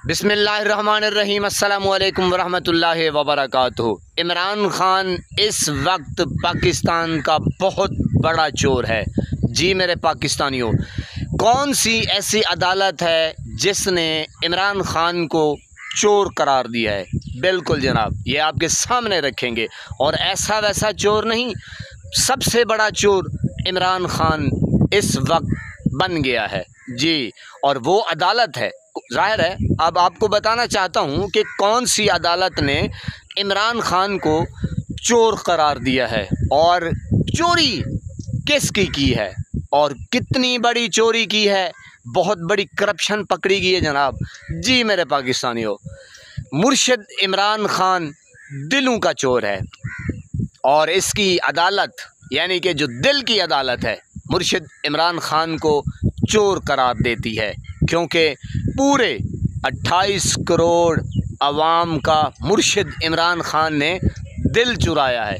बिस्मिल्लाहिर्रहमानिर्रहीम अस्सलामुअलैकुम वरहमतुल्लाहि वबरकातुहू। इमरान खान इस वक्त पाकिस्तान का बहुत बड़ा चोर है। जी मेरे पाकिस्तानियों, कौन सी ऐसी अदालत है जिसने इमरान खान को चोर करार दिया है? बिल्कुल जनाब, ये आपके सामने रखेंगे। और ऐसा वैसा चोर नहीं, सबसे बड़ा चोर इमरान खान इस वक्त बन गया है जी। और वो अदालत है, जाहिर है अब आपको बताना चाहता हूँ कि कौन सी अदालत ने इमरान खान को चोर करार दिया है और चोरी किसकी की है और कितनी बड़ी चोरी की है। बहुत बड़ी करप्शन पकड़ी गई है जनाब। जी मेरे पाकिस्तानियों, मुर्शिद इमरान खान दिलों का चोर है और इसकी अदालत यानी कि जो दिल की अदालत है मुर्शिद इमरान खान को चोर करार देती है, क्योंकि पूरे 28 करोड़ अवाम का मुर्शिद इमरान खान ने दिल चुराया है।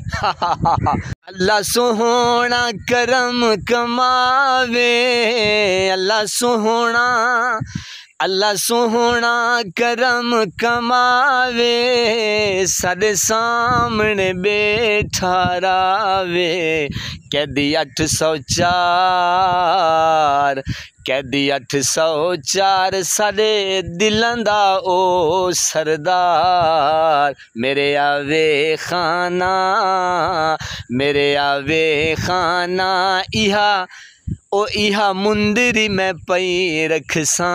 अल्लाह सोहना करम कमावे, अल्लाह सोहना करम कमावे, साडे सामने बैठा रावे। कैदी 804 कैदी 804 साडे दिलां दा ओ सरदार। मेरे आवे खाना इहा मुंदरी में पई रखसा।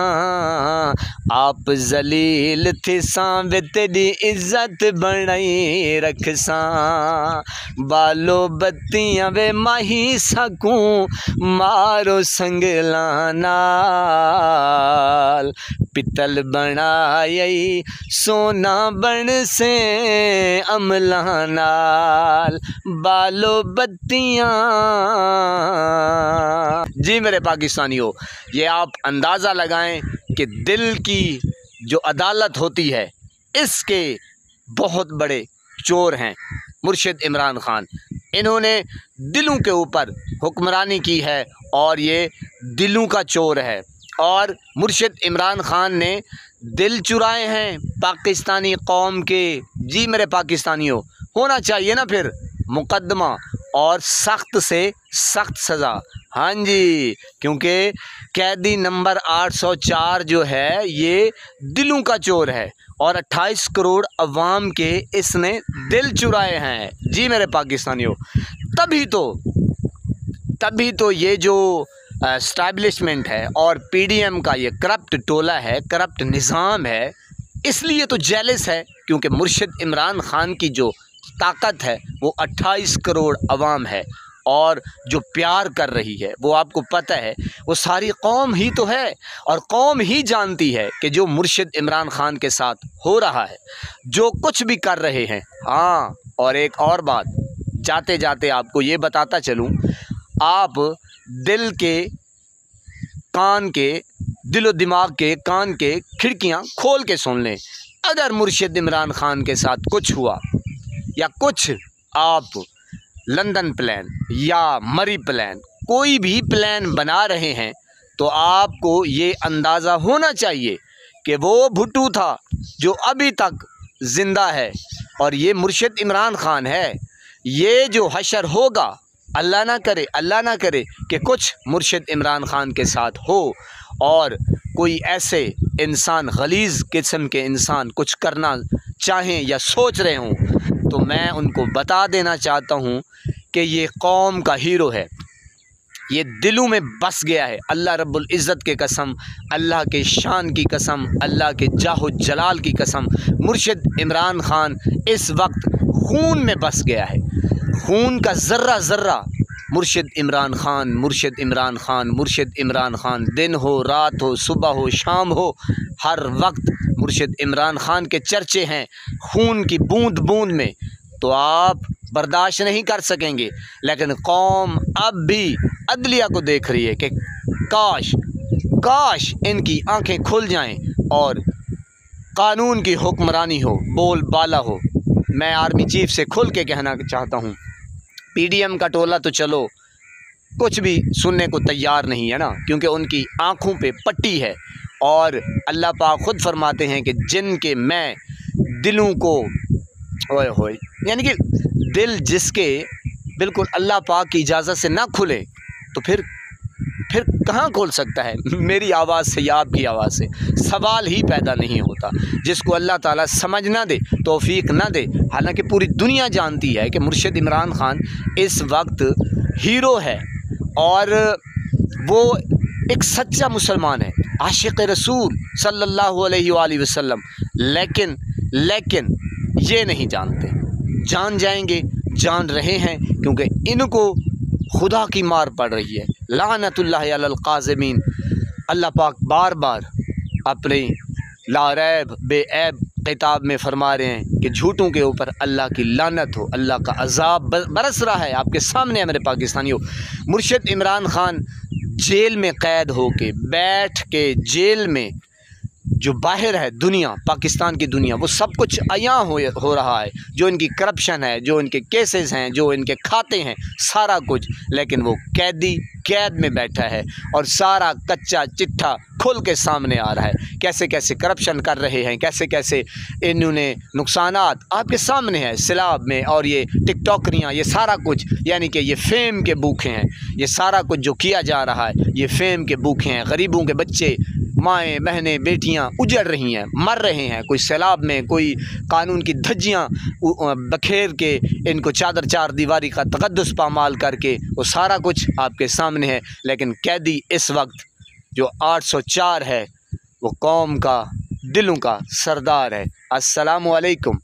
आप जलील थे वे तेरी इज्जत बनाई रखसा। बालो बत्तियां वे माही सकूं, मारो संगला नाल। पितल बनाई सोना बन से अमला नाल। बालो बत्तियां। जी मेरे पाकिस्तानियों, ये आप अंदाज़ा लगाएं कि दिल की जो अदालत होती है इसके बहुत बड़े चोर हैं मुर्शिद इमरान खान। इन्होंने दिलों के ऊपर हुक्मरानी की है और ये दिलों का चोर है। और मुर्शिद इमरान खान ने दिल चुराए हैं पाकिस्तानी कौम के। जी मेरे पाकिस्तानियों, होना चाहिए ना फिर मुकदमा और सख्त से सख्त सज़ा। हाँ जी, क्योंकि कैदी नंबर 804 जो है ये दिलों का चोर है और 28 करोड़ अवाम के इसने दिल चुराए हैं। जी मेरे पाकिस्तानियों, तभी तो ये जो एस्टैब्लिशमेंट है और पीडीएम का ये करप्ट टोला है, करप्ट निज़ाम है, इसलिए तो जेलस है, क्योंकि मुर्शिद इमरान खान की जो ताकत है वो 28 करोड़ अवाम है और जो प्यार कर रही है वो आपको पता है वो सारी कौम ही तो है। और कौम ही जानती है कि जो मुर्शिद इमरान खान के साथ हो रहा है, जो कुछ भी कर रहे हैं। हाँ, और एक और बात जाते जाते आपको ये बताता चलूँ, आप दिल व दिमाग के कान के खिड़कियाँ खोल के सुन लें। अगर मुर्शिद इमरान खान के साथ कुछ हुआ या कुछ आप लंदन प्लान या मरी प्लान कोई भी प्लान बना रहे हैं, तो आपको ये अंदाज़ा होना चाहिए कि वो भुट्टू था जो अभी तक ज़िंदा है और ये मुर्शिद इमरान खान है। ये जो हशर होगा, अल्लाह ना करे कि कुछ मुर्शिद इमरान खान के साथ हो और कोई ऐसे इंसान, गलीज़ किस्म के इंसान कुछ करना चाहें या सोच रहे हों, तो मैं उनको बता देना चाहता हूँ कि ये कौम का हीरो है, ये दिलों में बस गया है। अल्लाह रब्बुल इज़्ज़त के कसम, अल्लाह के शान की कसम, अल्लाह के जाहो जलाल की कसम, मुर्शिद इमरान खान इस वक्त खून में बस गया है। खून का ज़र्रा ज़र्रा मुर्शिद इमरान खान। दिन हो, रात हो, सुबह हो, शाम हो, हर वक्त मुर्शिद इमरान खान के चर्चे हैं खून की बूंद बूंद में। तो आप बर्दाश्त नहीं कर सकेंगे। लेकिन कौम अब भी अदलिया को देख रही है कि काश इनकी आंखें खुल जाएं और कानून की हुक्मरानी हो, बोल बाला हो। मैं आर्मी चीफ से खुल के कहना चाहता हूँ, पीडीएम का टोला तो चलो कुछ भी सुनने को तैयार नहीं है ना, क्योंकि उनकी आंखों पे पट्टी है और अल्लाह पाक ख़ुद फरमाते हैं कि जिनके मैं दिलों को ओए होए, यानी कि दिल जिसके बिल्कुल अल्लाह पाक की इजाज़त से ना खुले तो फिर कहाँ खोल सकता है मेरी आवाज़ से या आपकी आवाज़ से? सवाल ही पैदा नहीं होता। जिसको अल्लाह ताला समझ ना दे, तौफीक ना दे, हालांकि पूरी दुनिया जानती है कि मुर्शिद इमरान ख़ान इस वक्त हीरो है और वो एक सच्चा मुसलमान है, आशिक़ रसूल सल्लल्लाहु अलैहि वसल्लम, लेकिन ये नहीं जानते। जान जाएंगे, जान रहे हैं, क्योंकि इनको खुदा की मार पड़ रही है। लानतुल्लाहि अलल काज़िमीन। अल्लाह पाक बार बार अपने लारैब बेऐब किताब में फरमा रहे हैं कि झूठों के ऊपर अल्लाह की लानत हो, अल्लाह का अज़ाब बरस रहा है। आपके सामने है मेरे पाकिस्तानियों, मुर्शिद इमरान ख़ान जेल में क़ैद हो के बैठ के जेल में जो बाहर है दुनिया, पाकिस्तान की दुनिया, वो सब कुछ अयां हो रहा है। जो इनकी करप्शन है, जो इनके केसेस हैं, जो इनके खाते हैं, सारा कुछ, लेकिन वो कैद में बैठा है और सारा कच्चा चिट्ठा खुल के सामने आ रहा है। कैसे कैसे करप्शन कर रहे हैं, कैसे कैसे इन्होंने नुकसानात आपके सामने है सिलाब में, और ये टिकटॉकरियाँ, ये सारा कुछ, यानी कि ये फेम के भूखे हैं। ये सारा कुछ जो किया जा रहा है ये फेम के भूखे हैं। गरीबों के बच्चे, माएँ बहनें बेटियां उजड़ रही हैं, मर रहे हैं, कोई सैलाब में, कोई कानून की धज्जियां बखेर के इनको चादर चार दीवारी का तक़द्दुस पामाल करके, वो सारा कुछ आपके सामने है। लेकिन कैदी इस वक्त जो 804 है वो कौम का, दिलों का सरदार है। अस्सलामु अलैकुम।